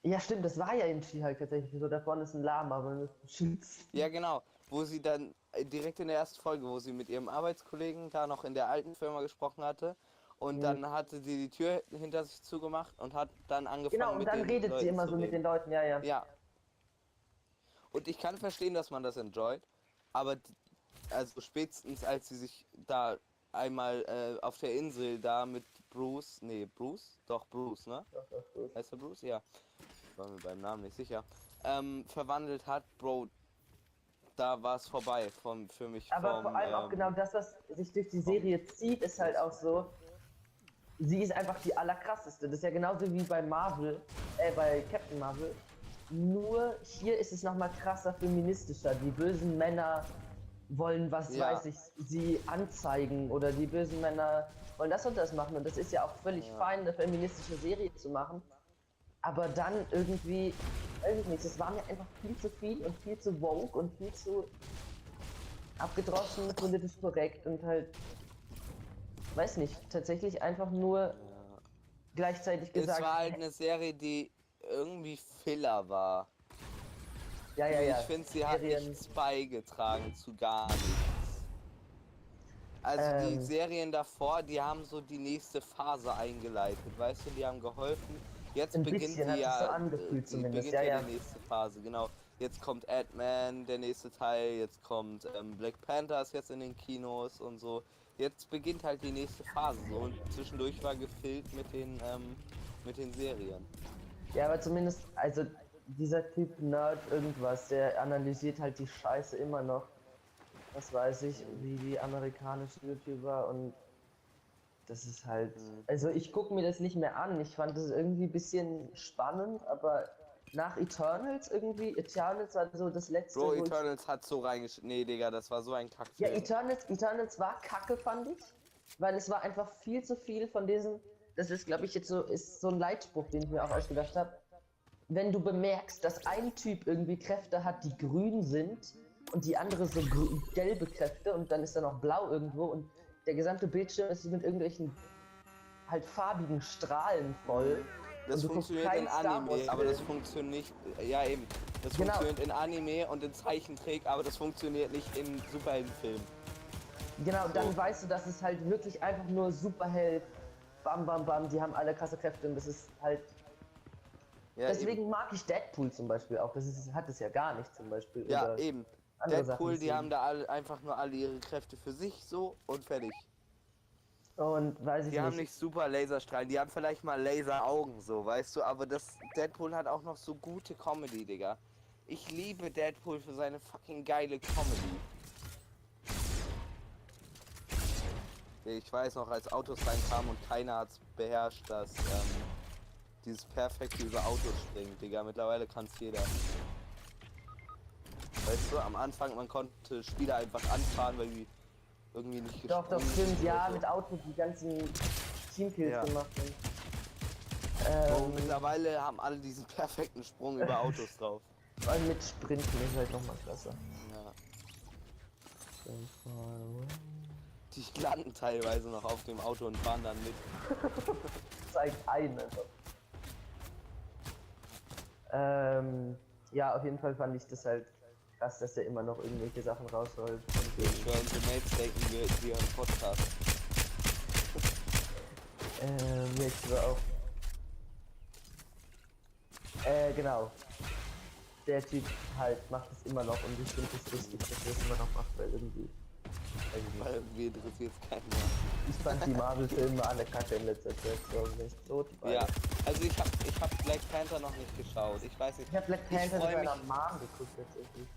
Ja, stimmt, das war ja in She-Hulk tatsächlich so. Da vorne ist ein Lama, aber das schützt. Ja, genau. Wo sie dann direkt in der ersten Folge, wo sie mit ihrem Arbeitskollegen da noch in der alten Firma gesprochen hatte. Und dann hatte sie die Tür hinter sich zugemacht und hat dann angefangen Genau, und mit dann den redet sie Leuten immer zu so mit reden. den Leuten, ja. Ja. Und ich kann verstehen, dass man das enjoyt, aber also spätestens als sie sich da einmal auf der Insel da mit Bruce, Doch Bruce, ne? Heißt er Bruce? Ja. War mir beim Namen nicht sicher. Verwandelt hat, Bro, da war es vorbei für mich. Aber vor allem auch genau das, was sich durch die Serie zieht, ist halt auch so, sie ist einfach die allerkrasseste. Das ist ja genauso wie bei Marvel, bei Captain Marvel. Nur hier ist es nochmal krasser feministischer. Die bösen Männer wollen, was Ja. weiß ich, sie anzeigen oder die bösen Männer wollen das und das machen. Und das ist ja auch völlig fein, eine feministische Serie zu machen. Aber dann irgendwie, weiß ich nicht, das war mir einfach viel zu viel und viel zu woke und viel zu abgedroschen, politisch korrekt und halt, weiß nicht, tatsächlich einfach nur gleichzeitig Es gesagt, war halt eine Serie, die irgendwie Filler war. ja, ja, ja. Ich finde, sie hat Serien- nichts beigetragen zu gar nichts. Also die Serien davor, die haben so die nächste Phase eingeleitet, weißt du, die haben geholfen. Jetzt Ein beginnt bisschen hat die sich so ja, angefühlt die zumindest, beginnt ja, ja ja. die nächste Phase, genau. Jetzt kommt Ant-Man, der nächste Teil, jetzt kommt Black Panther ist jetzt in den Kinos und so. Jetzt beginnt halt die nächste Phase so und zwischendurch war gefüllt mit den Serien. Ja, aber zumindest, also dieser Typ Nerd irgendwas, der analysiert halt die Scheiße immer noch. Das weiß ich, wie die amerikanischen YouTuber und das ist halt. Also ich gucke mir das nicht mehr an. Ich fand das irgendwie ein bisschen spannend, aber nach Eternals irgendwie, Eternals war so das letzte, Bro, wo ich. Eternals hat so reingeschrieben. Nee, Digga, das war so ein Ja, Kackfilm. Eternals war kacke, fand ich. Weil es war einfach viel zu viel von diesen. Das ist, glaube ich, jetzt so, ist so ein Leitspruch, den ich mir auch ausgedacht habe. Wenn du bemerkst, dass ein Typ irgendwie Kräfte hat, die grün sind und die andere so gelbe Kräfte und dann ist da noch blau irgendwo und der gesamte Bildschirm ist mit irgendwelchen halt farbigen Strahlen voll. Das und du guckst funktioniert in keinen Star Anime, Wars aber das Film. funktioniert nicht. Ja, eben. Das Genau. funktioniert in Anime und in Zeichentrick, aber das funktioniert nicht in Superheldenfilmen. Genau, dann So. weißt du, dass es halt wirklich einfach nur Superheld, bam bam bam, die haben alle krasse Kräfte und das ist halt. Ja, Deswegen mag ich Deadpool zum Beispiel auch. Das ist, hat es ja gar nicht zum Beispiel. Ja, oder eben. andere Deadpool, Sachen die deswegen. haben da alle, einfach nur alle ihre Kräfte für sich so und fertig. Und weiß ich Die haben nicht super Laserstrahlen, die haben vielleicht mal Laseraugen so, weißt du, aber das Deadpool hat auch noch so gute Comedy, Digga. Ich liebe Deadpool für seine fucking geile Comedy. Ich weiß noch, als Autos reinkamen und keiner hat's beherrscht, dass dieses perfekte über Autos springen, Digga. Mittlerweile kann's jeder. Weißt du, am Anfang, man konnte Spieler einfach anfahren, weil die irgendwie nicht Doch, gesprungen stimmt, sind ja, oder so. mit Auto die ganzen Teamkills Ja. gemacht haben. So, mittlerweile haben alle diesen perfekten Sprung über Autos drauf. Weil mit Sprinten ist halt nochmal klasse. Ja. Die landen teilweise noch auf dem Auto und fahren dann mit. Zeigt ein einfach. Ja, auf jeden Fall fand ich das halt krass, dass der immer noch irgendwelche Sachen rausholt. Und Ich schwör, unsere Mates denken, wir hören Podcast. jetzt war auch. Genau. Der Typ halt macht es immer noch und ich finde es richtig, dass er es immer noch macht, weil irgendwie. Weiß ich nicht. Weil wir interessiert es keinen mehr. Ich fand die Marvel-Filme alle kacke in letzter Zeit, so nicht tot. Ja, also ich hab Black Panther noch nicht geschaut. Ich weiß nicht. Ich hab Black Panther freu mit meiner mich- Mom geguckt tatsächlich.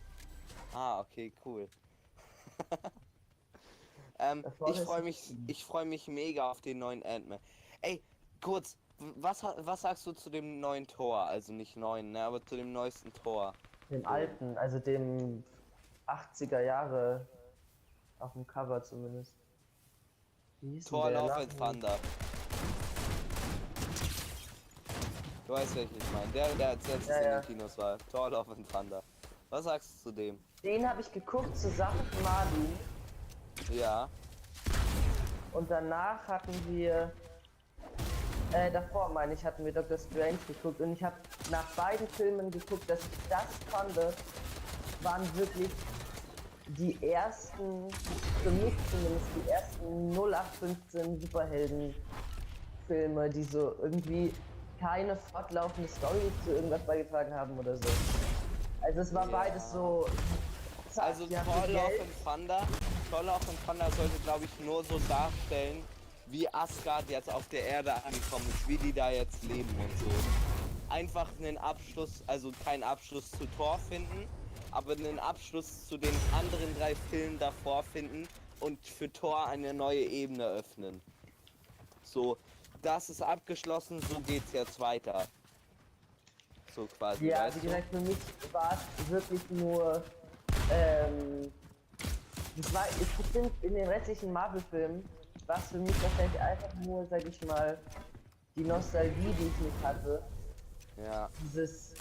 Ah, okay, cool. Davor ich freue mich mega auf den neuen Ant-Man. Ey, kurz, was sagst du zu dem neuen Tor? Also nicht neuen, ne, aber zu dem neuesten Tor. Dem alten, also dem 80er Jahre auf dem Cover zumindest. Wie hieß denn Thor der Love Name? and Thunder. Du weißt, welchen ich meine. Der als letztes Ja, in ja. den Kinos war. Thor Love and Thunder. Was sagst du zu dem? Den habe ich geguckt zusammen mit Marvin Ja. und danach hatten wir davor meine ich, hatten wir Doctor Strange geguckt und ich habe nach beiden Filmen geguckt, dass ich das fand, waren wirklich die ersten, für mich zumindest die ersten 0815 Superheldenfilme, die so irgendwie keine fortlaufende Story zu irgendwas beigetragen haben oder so. Also es war Ja. beides so. zack, Also die hatten Thor Love Geld. and Thunder. Thor Love and Thunder sollte, glaube ich, nur so darstellen, wie Asgard jetzt auf der Erde angekommen ist, wie die da jetzt leben und so. Einfach einen Abschluss, also keinen Abschluss zu Thor finden, aber einen Abschluss zu den anderen 3 Filmen davor finden und für Thor eine neue Ebene öffnen. So, das ist abgeschlossen, so geht's jetzt weiter. So quasi, Ja, weißt wie du? gesagt, für mich war es wirklich nur, das war, ich finde, in den restlichen Marvel-Filmen war es für mich wahrscheinlich einfach nur, sag ich mal, die Nostalgie, die ich nicht hatte. Ja. Dieses,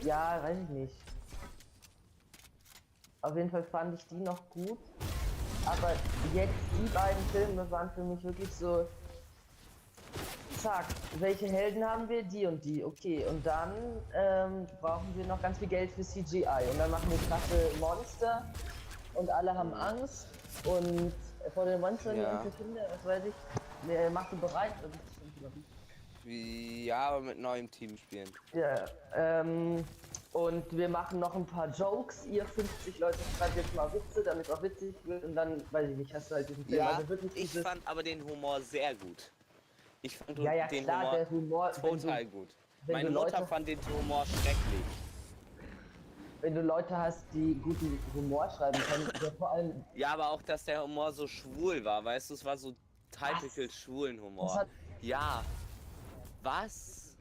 ja, weiß ich nicht. Auf jeden Fall fand ich die noch gut. Aber jetzt, die beiden Filme waren für mich wirklich so zack, welche Helden haben wir? Die und die, okay. Und dann brauchen wir noch ganz viel Geld für CGI. Und dann machen wir krasse Monster und alle haben Angst. Und vor den Monstern, Ja. die Kinder, was weiß ich, machst du bereit? Ja, aber mit neuem Team spielen. Ja, und wir machen noch ein paar Jokes. Ihr 50 Leute schreibt jetzt mal Witze, damit es auch witzig wird. Und dann, weiß ich nicht, hast du halt diesen Film. Ja, Also wirklich ich dieses- fand aber den Humor sehr gut. Ich fand ja, ja, den klar, der Humor, total gut. wenn Meine du Mutter Leute- fand den Humor schrecklich. wenn du Leute hast, die guten Humor schreiben können, ja, vor allem, Ja, aber auch, dass der Humor so schwul war, weißt du, es war so typical schwulen Das Humor. hat- Ja. Was?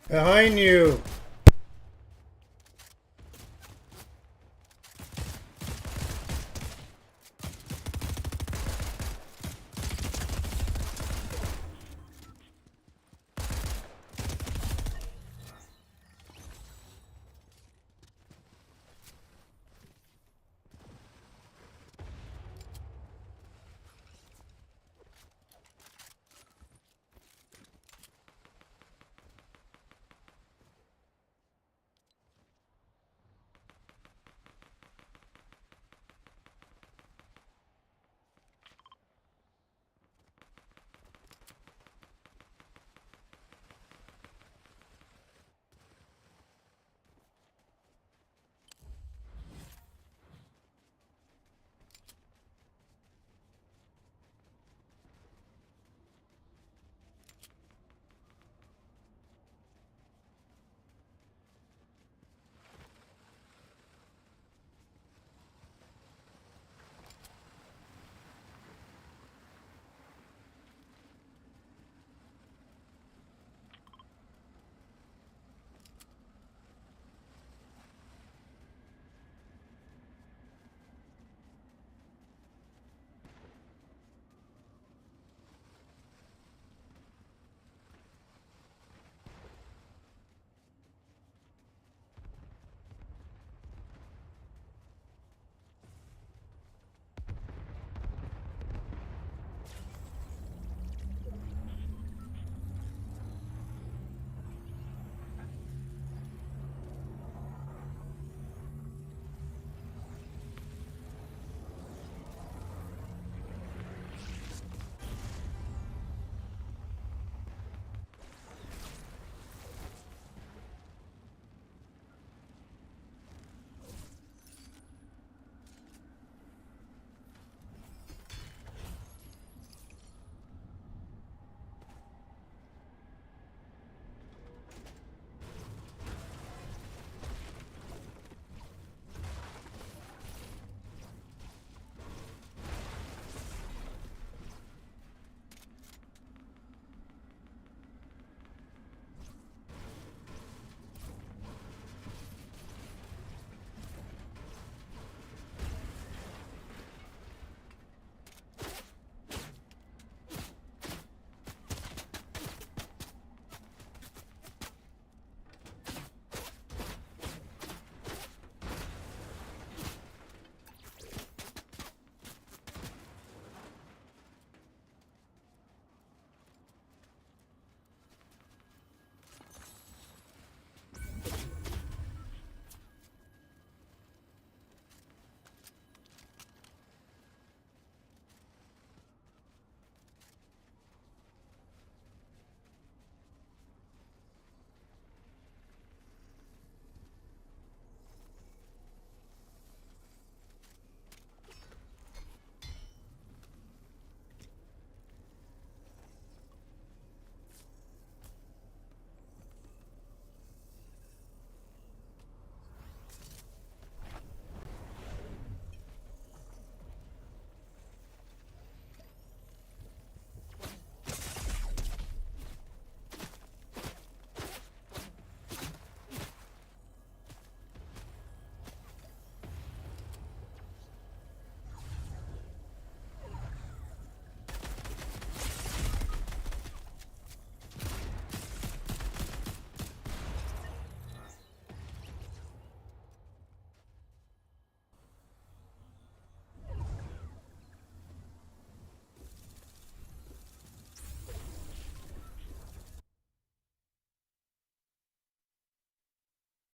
Behind you!